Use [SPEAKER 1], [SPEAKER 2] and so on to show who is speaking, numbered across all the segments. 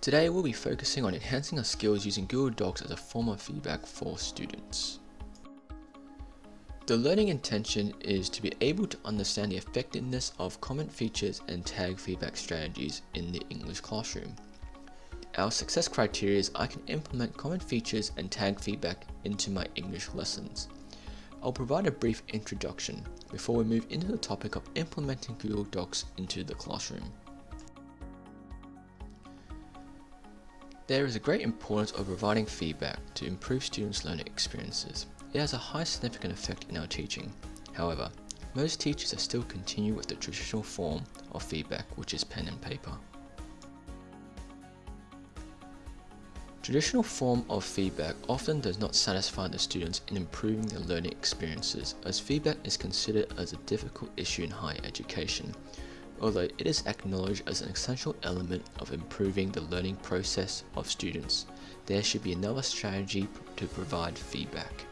[SPEAKER 1] Today we'll be focusing on enhancing our skills using Google Docs as a form of feedback for students. The learning intention is to be able to understand the effectiveness of comment features and tag feedback strategies in the English classroom. Our success criteria is I can implement comment features and tag feedback into my English lessons. I'll provide a brief introduction before we move into the topic of implementing Google Docs into the classroom. There is a great importance of providing feedback to improve students' learning experiences. It has a high significant effect in our teaching. However, most teachers still continue with the traditional form of feedback, which is pen and paper. Traditional form of feedback often does not satisfy the students in improving their learning experiences, as feedback is considered as a difficult issue in higher education. Although it is acknowledged as an essential element of improving the learning process of students, there should be another strategy to provide feedback.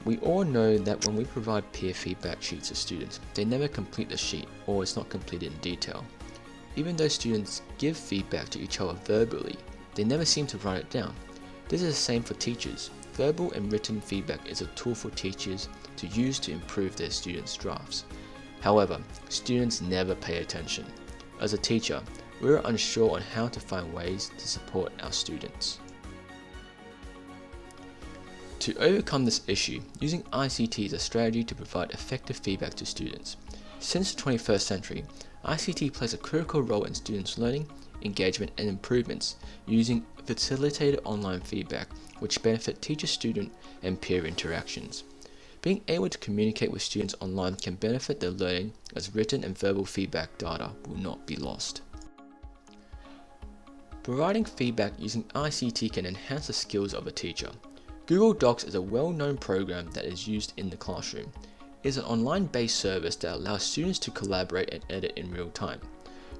[SPEAKER 1] We all know that when we provide peer feedback sheets to students, they never complete the sheet or it's not completed in detail. Even though students give feedback to each other verbally, they never seem to write it down. This is the same for teachers. Verbal and written feedback is a tool for teachers to use to improve their students' drafts. However, students never pay attention. As a teacher, we are unsure on how to find ways to support our students. To overcome this issue, using ICT is a strategy to provide effective feedback to students. Since the 21st century, ICT plays a critical role in students' learning, engagement, and improvements using facilitated online feedback, which benefit teacher-student and peer interactions. Being able to communicate with students online can benefit their learning, as written and verbal feedback data will not be lost. Providing feedback using ICT can enhance the skills of a teacher. Google Docs is a well-known program that is used in the classroom. It is an online-based service that allows students to collaborate and edit in real time.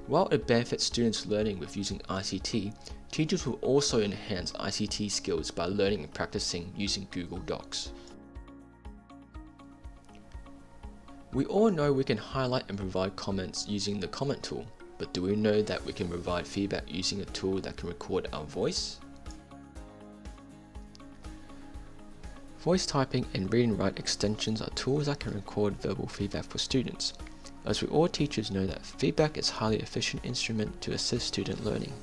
[SPEAKER 1] While it benefits students' learning with using ICT, teachers will also enhance ICT skills by learning and practicing using Google Docs. We all know we can highlight and provide comments using the comment tool, but do we know that we can provide feedback using a tool that can record our voice? Voice typing and read and write extensions are tools that can record verbal feedback for students. As we all teachers know that feedback is a highly efficient instrument to assist student learning.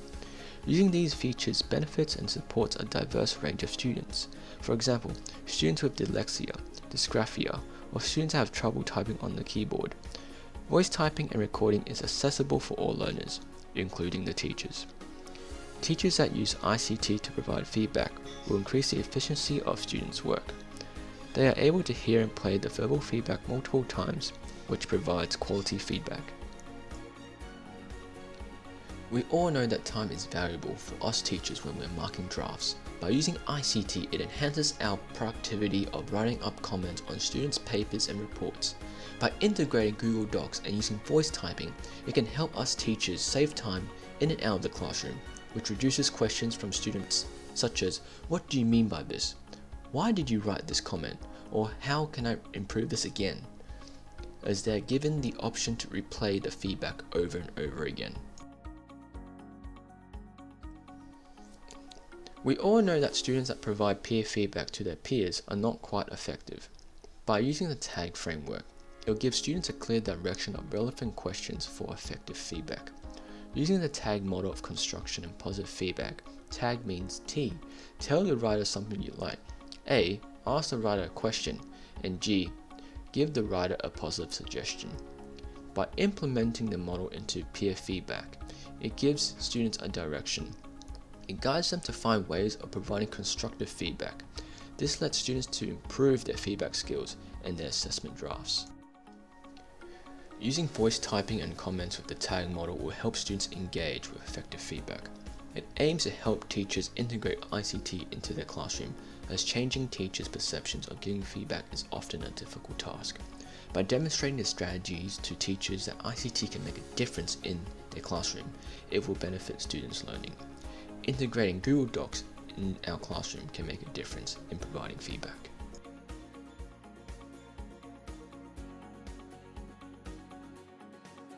[SPEAKER 1] Using these features benefits and supports a diverse range of students. For example, students with dyslexia, dysgraphia, or students that have trouble typing on the keyboard. Voice typing and recording is accessible for all learners, including the teachers. Teachers that use ICT to provide feedback will increase the efficiency of students' work. They are able to hear and play the verbal feedback multiple times, which provides quality feedback. We all know that time is valuable for us teachers when we're marking drafts. By using ICT, it enhances our productivity of writing up comments on students' papers and reports. By integrating Google Docs and using voice typing, it can help us teachers save time in and out of the classroom, which reduces questions from students such as, "What do you mean by this? Why did you write this comment?" or "How can I improve this again?" as they're given the option to replay the feedback over and over again. We all know that students that provide peer feedback to their peers are not quite effective. By using the tag framework, it will give students a clear direction of relevant questions for effective feedback. Using the tag model of construction and positive feedback, tag means T, tell the writer something you like, A, ask the writer a question, and G, give the writer a positive suggestion. By implementing the model into peer feedback, it gives students a direction. It guides them to find ways of providing constructive feedback. This lets students to improve their feedback skills and their assessment drafts. Using voice typing and comments with the tag model will help students engage with effective feedback. It aims to help teachers integrate ICT into their classroom, as changing teachers' perceptions of giving feedback is often a difficult task. By demonstrating the strategies to teachers that ICT can make a difference in their classroom, it will benefit students' learning. Integrating Google Docs in our classroom can make a difference in providing feedback.